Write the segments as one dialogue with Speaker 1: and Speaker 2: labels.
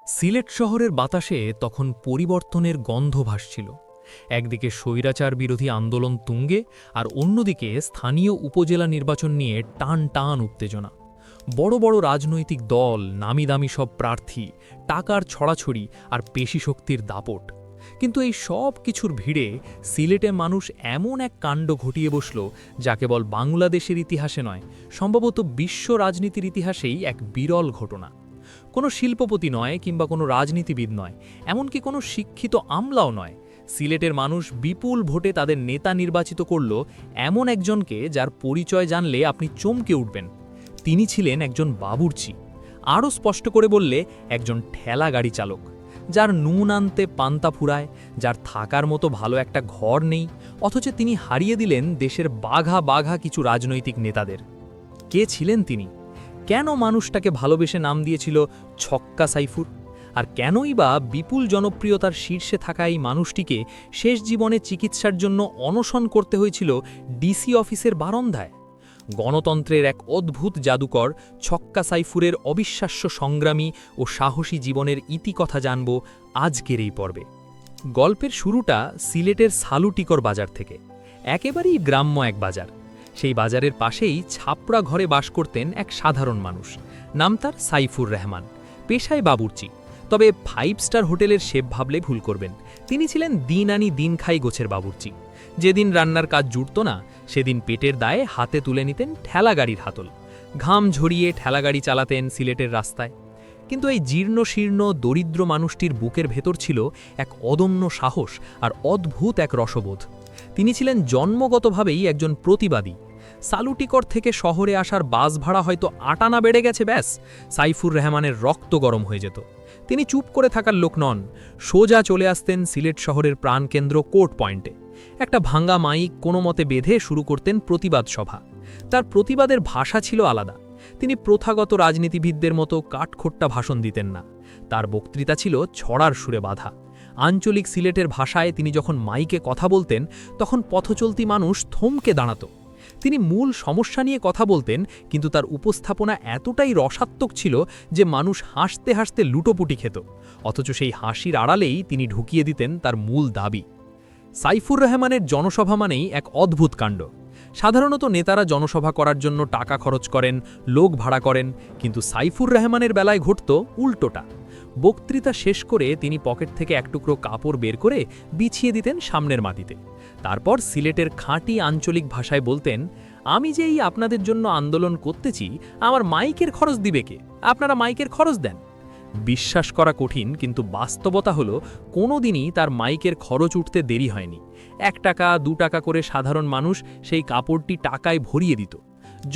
Speaker 1: সিলেট শহরের বাতাসে তখন পরিবর্তনের গন্ধ ভাসছিল। একদিকে স্বৈরাচার বিরোধী আন্দোলন তুঙ্গে, আর অন্যদিকে স্থানীয় উপজেলা নির্বাচন নিয়ে টান টান উত্তেজনা। বড় বড় রাজনৈতিক দল, নামিদামি সব প্রার্থী, টাকার ছড়াছড়ি আর পেশিশক্তির দাপট। কিন্তু এই সব কিছুর ভিড়ে সিলেটে মানুষ এমন এক কাণ্ড ঘটিয়ে বসল, যা কেবল বাংলাদেশের ইতিহাসে নয়, সম্ভবত বিশ্ব রাজনীতির ইতিহাসেই এক বিরল ঘটনা। কোনো শিল্পপতি নয় কিংবা কোনো রাজনীতিবিদ নয়, এমনকি কোনো শিক্ষিত আমলাও নয়। সিলেটের মানুষ বিপুল ভোটে তাদের নেতা নির্বাচিত করল এমন একজনকে, যার পরিচয় জানলে আপনি চমকে উঠবেন। তিনি ছিলেন একজন বাবুর্চি, আরও স্পষ্ট করে বললে একজন ঠেলা গাড়ি চালক, যার নুন আনতে পান্তা ফুরায়, যার থাকার মতো ভালো একটা ঘর নেই, অথচ তিনি হারিয়ে দিলেন দেশের বাঘা বাঘা কিছু রাজনৈতিক নেতাদের। কে ছিলেন তিনি? কেন মানুষটাকে ভালোবেসে নাম দিয়েছিল ছক্কা সাইফুর? আর কেনই বা বিপুল জনপ্রিয়তার শীর্ষে থাকা এই মানুষটিকে শেষ জীবনে চিকিৎসার জন্য অনশন করতে হয়েছিল ডিসি অফিসের বারান্দায়? গণতন্ত্রের এক অদ্ভুত জাদুকর ছক্কা সাইফুরের অবিশ্বাস্য সংগ্রামী ও সাহসী জীবনের ইতিকথা জানব আজকের এই পর্বে। গল্পের শুরুটা সিলেটের সালুটিকর বাজার থেকে। একেবারেই গ্রাম্য এক বাজার। সেই বাজারের পাশেই ছাপড়া ঘরে বাস করতেন এক সাধারণ মানুষ। নাম তার সাইফুর রহমান, পেশায় বাবুর্চি। তবে 5 স্টার হোটেলের শেফ ভাবলে ভুল করবেন। তিনি ছিলেন দিন আনি দিন খাই গোছের বাবুর্চি। যেদিন রান্নার কাজ জুটত না, সেদিন পেটের দায়ে হাতে তুলে নিতেন ঠেলাগাড়ির হাতল। ঘাম ঝরিয়ে ঠেলাগাড়ি চালাতেন সিলেটের রাস্তায়। কিন্তু এই জীর্ণ শীর্ণ দরিদ্র মানুষটির বুকের ভেতর ছিল এক অদম্য সাহস আর অদ্ভুত এক রসবোধ। তিনি ছিলেন জন্মগতভাবেই একজন প্রতিবাদী। সালুটিকর থেকে শহরে আসার বাস ভাড়া হয়তো 8 আনা বেড়ে গেছে, ব্যাস সাইফুর রহমানের রক্ত গরম হয়ে যেত। তিনি চুপ করে থাকার লোক নন, সোজা চলে আসতেন সিলেট শহরের প্রাণকেন্দ্র কোর্ট পয়েন্টে। একটা ভাঙ্গা মাইক কোনো মতে বেঁধে শুরু করতেন প্রতিবাদ সভা। তার প্রতিবাদের ভাষা ছিল আলাদা। তিনি প্রথাগত রাজনীতিবিদদের মতো কাঠখোট্টা ভাষণ দিতেন না। তার বক্তৃতা ছিল ছড়ার সুরে বাঁধা। আঞ্চলিক সিলেটের ভাষায় তিনি যখন মাইকে কথা বলতেন, তখন পথচলতি মানুষ থমকে দাঁড়াত। তিনি মূল সমস্যা নিয়ে কথা বলতেন, কিন্তু তার উপস্থাপনা এতটাই রসাত্মক ছিল যে মানুষ হাসতে হাসতে লুটোপুটি খেত। অথচ সেই হাসির আড়ালেই তিনি ঢুকিয়ে দিতেন তার মূল দাবি। সাইফুর রহমানের জনসভা মানেই এক অদ্ভুত কাণ্ড। সাধারণত নেতারা জনসভা করার জন্য টাকা খরচ করেন, লোক ভাড়া করেন, কিন্তু সাইফুর রহমানের বেলায় ঘটত উল্টোটা। বক্তৃতা শেষ করে তিনি পকেট থেকে এক টুকরো কাপড় বের করে বিছিয়ে দিতেন সামনের মাটিতে। তারপর সিলেটের খাঁটি আঞ্চলিক ভাষায় বলতেন, আমি যে এই আপনাদের জন্য আন্দোলন করতেছি, আমার মাইকের খরচ দিবে কে? আপনারা মাইকের খরচ দেন। বিশ্বাস করা কঠিন, কিন্তু বাস্তবতা হলো কোনোদিনই তার মাইকের খরচ উঠতে দেরি হয়নি। 1 টাকা 2 টাকা করে সাধারণ মানুষ সেই কাপড়টি টাকায় ভরিয়ে দিত।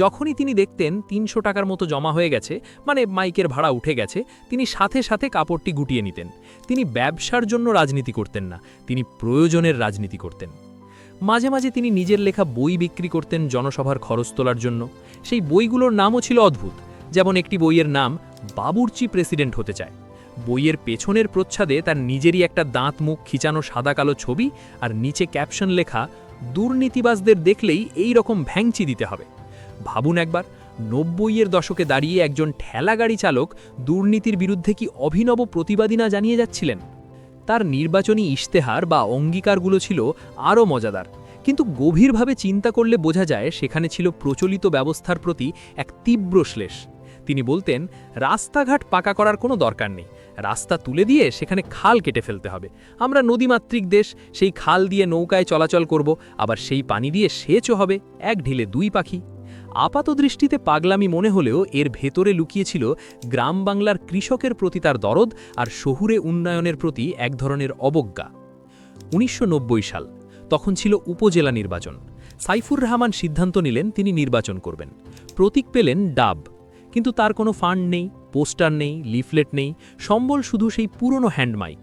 Speaker 1: যখনই তিনি দেখতেন 300 টাকার মতো জমা হয়ে গেছে, মানে মাইকের ভাড়া উঠে গেছে, তিনি সাথে সাথে কাপড়টি গুটিয়ে নিতেন। তিনি ব্যবসার জন্য রাজনীতি করতেন না, তিনি প্রয়োজনের রাজনীতি করতেন। মাঝে মাঝে তিনি নিজের লেখা বই বিক্রি করতেন জনসভার খরচ তোলার জন্য। সেই বইগুলোর নামও ছিল অদ্ভুত। যেমন একটি বইয়ের নাম বাবুর্চি প্রেসিডেন্ট হতে চায়। বইয়ের পেছনের প্রচ্ছদে তার নিজেরই একটা দাঁত মুখ খিচানো সাদা কালো ছবি, আর নিচে ক্যাপশন লেখা, দুর্নীতিবাজদের দেখলেই এই রকম ভ্যাংচি দিতে হবে। ভাবুন একবার, 90-এর দশকে দাঁড়িয়ে একজন ঠেলাগাড়ি চালক দুর্নীতির বিরুদ্ধে কি অভিনব প্রতিবাদী না জানিয়ে যাচ্ছিলেন। তার নির্বাচনী ইশতেহার বা অঙ্গীকারগুলো ছিল আরও মজাদার, কিন্তু গভীরভাবে চিন্তা করলে বোঝা যায় সেখানে ছিল প্রচলিত ব্যবস্থার প্রতি এক তীব্র শ্লেষ। তিনি বলতেন, রাস্তাঘাট পাকা করার কোনো দরকার নেই, রাস্তা তুলে দিয়ে সেখানে খাল কেটে ফেলতে হবে। আমরা নদীমাতৃক দেশ, সেই খাল দিয়ে নৌকায় চলাচল করব, আবার সেই পানি দিয়ে সেচও হবে, এক ঢিলে 2 পাখি। আপাত দৃষ্টিতে পাগলামি মনে হলেও এর ভেতরে লুকিয়েছিল গ্রাম বাংলার কৃষকের প্রতি তার দরদ আর শহুরে উন্নয়নের প্রতি এক ধরনের অবজ্ঞা। 1990 সাল, তখন ছিল উপজেলা নির্বাচন। সাইফুর রহমান সিদ্ধান্ত নিলেন তিনি নির্বাচন করবেন। প্রতীক পেলেন ডাব, কিন্তু তার কোনো ফান্ড নেই, পোস্টার নেই, লিফলেট নেই, সম্বল শুধু সেই পুরনো হ্যান্ডমাইক।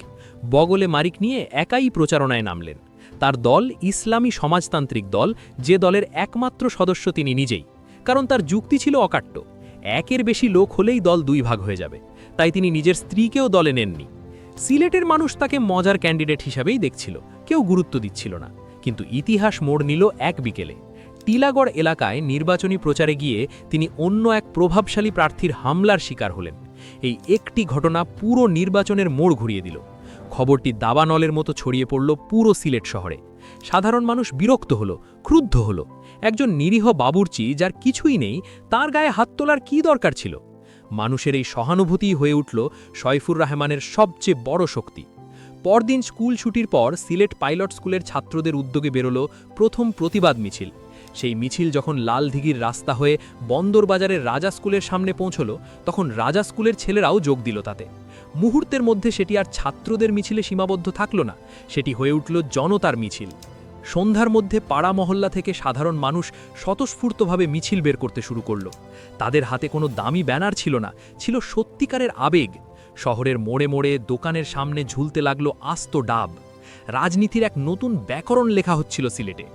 Speaker 1: বগলে মারিক নিয়ে একাই প্রচারণায় নামলেন। তার দল ইসলামী সমাজতান্ত্রিক দল, যে দলের একমাত্র সদস্য তিনি নিজেই। কারণ তার যুক্তি ছিল অকাট্য, 1-এর বেশি লোক হলেই দল 2 ভাগ হয়ে যাবে। তাই তিনি নিজের স্ত্রীকেও দলে নেননি। সিলেটের মানুষ তাকে মজার ক্যান্ডিডেট হিসাবেই দেখছিল, কেউ গুরুত্ব দিচ্ছিল না। কিন্তু ইতিহাস মোড় নিল এক বিকেলে। টিলাগড় এলাকায় নির্বাচনী প্রচারে গিয়ে তিনি অন্য এক প্রভাবশালী প্রার্থীর হামলার শিকার হলেন। এই একটি ঘটনা পুরো নির্বাচনের মোড় ঘুরিয়ে দিল। খবরটি দাবানলের মতো ছড়িয়ে পড়ল পুরো সিলেট শহরে। সাধারণ মানুষ বিরক্ত হলো, ক্রুদ্ধ হলো। একজন নিরীহ বাবুর্চি যার কিছুই নেই, তার গায়ে হাত তোলার কী দরকার ছিল? মানুষের এই সহানুভূতি হয়ে উঠল সয়ফুর রহমানের সবচেয়ে বড় শক্তি। পরদিন স্কুল ছুটির পর সিলেট পাইলট স্কুলের ছাত্রদের উদ্যোগে বেরোল প্রথম প্রতিবাদ মিছিল। সেই মিছিল যখন লালদিঘির রাস্তা হয়ে বন্দরবাজারের রাজা স্কুলের সামনে পৌঁছল, তখন রাজা স্কুলের ছেলেরাও যোগ দিল তাতে। মুহূর্তের মধ্যে সেটি আর ছাত্রদের মিছিলে সীমাবদ্ধ থাকল না, সেটি হয়ে উঠল জনতার মিছিল। সন্ধ্যার মধ্যে পাড়া মহল্লা থেকে সাধারণ মানুষ স্বতঃস্ফূর্তভাবে মিছিল বের করতে শুরু করল। তাদের হাতে কোনো দামি ব্যানার ছিল না, ছিল সত্যিকারের আবেগ। শহরের মোড়ে মোড়ে দোকানের সামনে ঝুলতে লাগলো আস্ত ডাব। রাজনীতির এক নতুন ব্যাকরণ লেখা হচ্ছিল সিলেটে।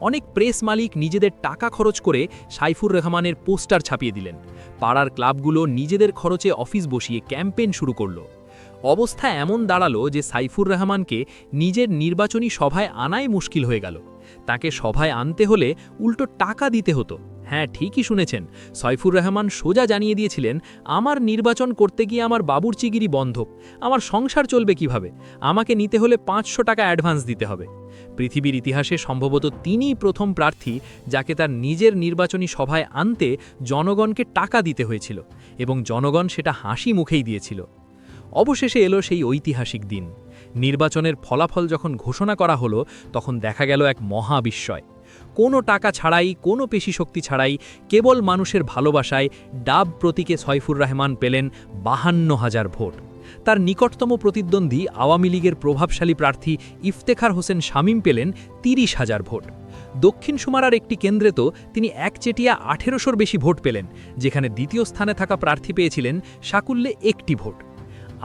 Speaker 1: অনেক প্রেস মালিক নিজেদের টাকা খরচ করে সাইফুর রহমানের পোস্টার ছাপিয়ে দিলেন। পাড়ার ক্লাবগুলো নিজেদের খরচে অফিস বসিয়ে ক্যাম্পেইন শুরু করল। অবস্থা এমন দাঁড়ালো যে সাইফুর রহমানকে নিজের নির্বাচনী সভায় আনাই মুশকিল হয়ে গেল। তাকে সভায় আনতে হলে উল্টো টাকা দিতে হতো। হ্যাঁ, ঠিকই শুনেছেন, সাইফুর রহমান সোজা জানিয়ে দিয়েছিলেন, আমার নির্বাচন করতে গিয়ে আমার বাবুর্চিগিরি বন্ধক, আমার সংসার চলবে কিভাবে? আমাকে নিতে হলে 500 টাকা অ্যাডভান্স দিতে হবে। পৃথিবীর ইতিহাসে সম্ভবত তিনিই প্রথম প্রার্থী যাকে তার নিজের নির্বাচনী সভায় আনতে জনগণকে টাকা দিতে হয়েছিল, এবং জনগণ সেটা হাসি মুখেই দিয়েছিল। অবশেষে এলো সেই ঐতিহাসিক দিন। নির্বাচনের ফলাফল যখন ঘোষণা করা হলো, তখন দেখা গেল এক মহাবিস্ময়। কোনো টাকা ছাড়াই, কোনো পেশি শক্তি ছাড়াই, কেবল মানুষের ভালোবাসায় ডাব প্রতীকে সাইফুর রহমান পেলেন 52,000 ভোট। তার নিকটতম প্রতিদ্বন্দ্বী আওয়ামী লীগের প্রভাবশালী প্রার্থী ইফতেখার হোসেন শামীম পেলেন 30,000 ভোট। দক্ষিণ সুমারার একটি কেন্দ্রে তো তিনি একচেটিয়া 1800-র বেশি ভোট পেলেন, যেখানে দ্বিতীয় স্থানে থাকা প্রার্থী পেয়েছিলেন সাকুল্যে 1টি ভোট।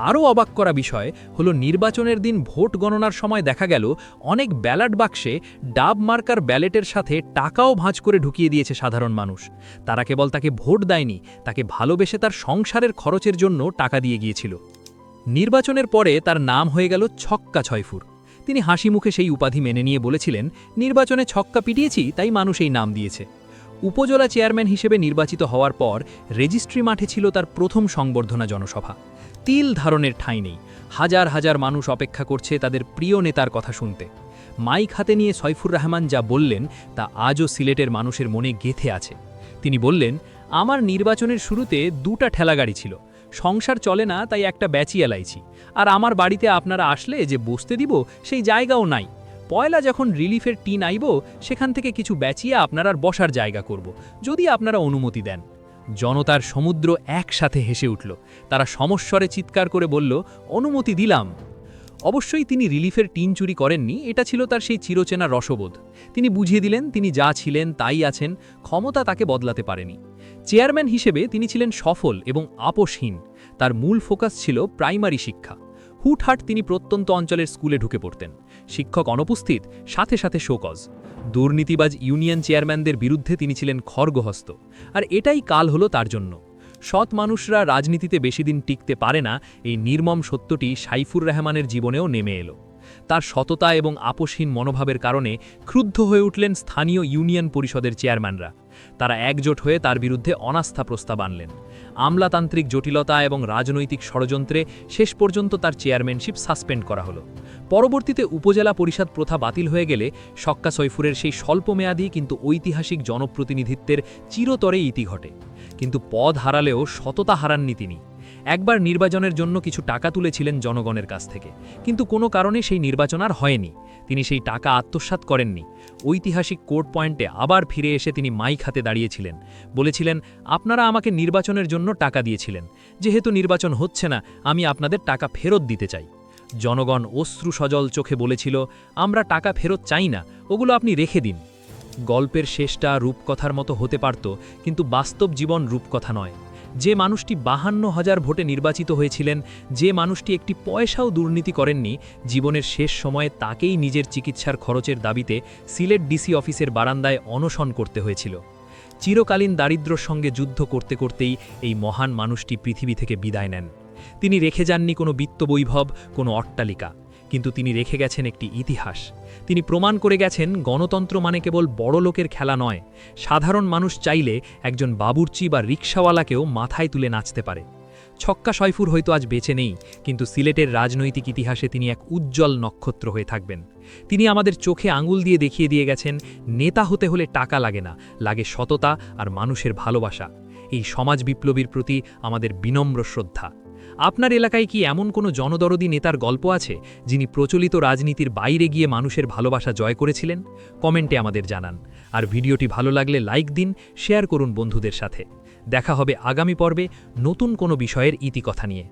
Speaker 1: আরও অবাক করা বিষয় হলো, নির্বাচনের দিন ভোট গণনার সময় দেখা গেল অনেক ব্যালট বাক্সে ডাব মার্কার ব্যালেটের সাথে টাকাও ভাঁজ করে ঢুকিয়ে দিয়েছে সাধারণ মানুষ। তারা কেবল তাকে ভোট দেয়নি, তাকে ভালোবেসে তার সংসারের খরচের জন্য টাকা দিয়ে গিয়েছিল। নির্বাচনের পরে তার নাম হয়ে গেল ছক্কা ছয়ফুর। তিনি হাসি মুখে সেই উপাধি মেনে নিয়ে বলেছিলেন, নির্বাচনে ছক্কা পিটিয়েছি, তাই মানুষ এই নাম দিয়েছে। উপজেলা চেয়ারম্যান হিসেবে নির্বাচিত হওয়ার পর রেজিস্ট্রি মাঠে ছিল তার প্রথম সংবর্ধনা জনসভা। তিল ধারণের ঠাঁই নেই, হাজার হাজার মানুষ অপেক্ষা করছে তাদের প্রিয় নেতার কথা শুনতে। মাইক হাতে নিয়ে সাইফুর রহমান যা বললেন তা আজও সিলেটের মানুষের মনে গেঁথে আছে। তিনি বললেন, আমার নির্বাচনের শুরুতে 2টা ঠেলাগাড়ি ছিল, সংসার চলে না, তাই একটা ব্যাচিয়া লাইছি। আর আমার বাড়িতে আপনারা আসলে যে বসতে দিব সেই জায়গাও নাই। পয়লা যখন রিলিফের টিন আইব, সেখান থেকে কিছু ব্যাচিয়া আপনার আর বসার জায়গা করব, যদি আপনারা অনুমতি দেন। জনতার সমুদ্র একসাথে হেসে উঠল। তারা সমস্বরে চিৎকার করে বলল, অনুমতি দিলাম। অবশ্যই তিনি রিলিফের টিন চুরি করেননি, এটা ছিল তার সেই চিরচেনা রসবোধ। তিনি বুঝিয়ে দিলেন তিনি যা ছিলেন তাই আছেন, ক্ষমতা তাকে বদলাতে পারেনি। চেয়ারম্যান হিসেবে তিনি ছিলেন সফল এবং আপোষহীন। তার মূল ফোকাস ছিল প্রাইমারি শিক্ষা। হুটহাট তিনি প্রত্যন্ত অঞ্চলের স্কুলে ঢুকে পড়তেন। শিক্ষক অনুপস্থিত, সাথে সাথে শোকজ। দুর্নীতিবাজ ইউনিয়ন চেয়ারম্যানদের বিরুদ্ধে তিনি ছিলেন খড়গহস্ত। আর এটাই কাল হলো তার জন্য। সৎ মানুষরা রাজনীতিতে বেশিদিন টিকতে পারে না, এই নির্মম সত্যটি সাইফুর রহমানের জীবনেও নেমে এলো। তার সততা এবং আপোষহীন মনোভাবের কারণে ক্রুদ্ধ হয়ে উঠলেন স্থানীয় ইউনিয়ন পরিষদের চেয়ারম্যানরা। তারা একজোট হয়ে তার বিরুদ্ধে অনাস্থা প্রস্তাব আনলেন। আমলাতান্ত্রিক জটিলতা এবং রাজনৈতিক ষড়যন্ত্রে শেষ পর্যন্ত তার চেয়ারম্যানশিপ সাসপেন্ড করা হলো। পরবর্তীতে উপজেলা পরিষদ প্রথা বাতিল হয়ে গেলে ছক্কা ছয়ফুরের সেই স্বল্পমেয়াদী কিন্তু ঐতিহাসিক জনপ্রতিনিধিত্বের চিরতরে ইতি ঘটে। কিন্তু পদ হারালেও সততা হারাননি তিনি। একবার নির্বাচনের জন্য কিছু টাকা তুলেছিলেন জনগণের কাছ থেকে, কিন্তু কোনো কারণে সেই নির্বাচন আর হয়নি। তিনি সেই টাকা আত্মসাৎ করেননি। ঐতিহাসিক কোর্ট পয়েন্টে আবার ফিরে এসে তিনি মাইক হাতে দাঁড়িয়েছিলেন, বলেছিলেন, আপনারা আমাকে নির্বাচনের জন্য টাকা দিয়েছিলেন, যেহেতু নির্বাচন হচ্ছে না, আমি আপনাদের টাকা ফেরত দিতে চাই। জনগণ অশ্রু সজল চোখে বলেছিল, আমরা টাকা ফেরত চাই না, ওগুলো আপনি রেখে দিন। গল্পের শেষটা রূপকথার মতো হতে পারত, কিন্তু বাস্তব জীবন রূপকথা নয়। যে মানুষটি 52,000 ভোটে নির্বাচিত হয়েছিলেন, যে মানুষটি একটি পয়সাও দুর্নীতি করেননি, জীবনের শেষ সময়ে তাকেই নিজের চিকিৎসার খরচের দাবিতে সিলেট ডিসি অফিসের বারান্দায় অনশন করতে হয়েছিল। চিরকালীন দারিদ্র্যের সঙ্গে যুদ্ধ করতে করতেই এই মহান মানুষটি পৃথিবী থেকে বিদায় নেন। তিনি রেখে যাননি কোনো বিত্তবৈভব, কোনো অট্টালিকা, কিন্তু তিনি রেখে গেছেন একটি ইতিহাস। তিনি প্রমাণ করে গেছেন গণতন্ত্র মানে কেবল বড় লোকের খেলা নয়, সাধারণ মানুষ চাইলে একজন বাবুর্চি বা রিকশাওয়ালাকেও মাথায় তুলে নাচতে পারে।
Speaker 2: ছক্কা সয়ফুর হয়তো আজ বেঁচে নেই, কিন্তু সিলেটের রাজনৈতিক ইতিহাসে তিনি এক উজ্জ্বল নক্ষত্র হয়ে থাকবেন। তিনি আমাদের চোখে আঙুল দিয়ে দেখিয়ে দিয়ে গেছেন, নেতা হতে হলে টাকা লাগে না, লাগে সততা আর মানুষের ভালোবাসা। এই সমাজ বিপ্লবীর প্রতি আমাদের বিনম্র শ্রদ্ধা। আপনার এলাকায় কি এমন কোনো জনদরদী নেতার গল্প আছে, যিনি প্রচলিত রাজনীতির বাইরে গিয়ে মানুষের ভালোবাসা জয় করেছিলেন? কমেন্টে আমাদের জানান। আর ভিডিওটি ভালো লাগলে লাইক দিন, শেয়ার করুন বন্ধুদের সাথে। দেখা হবে আগামী পর্বে নতুন কোনো বিষয়ের ইতিকথা নিয়ে।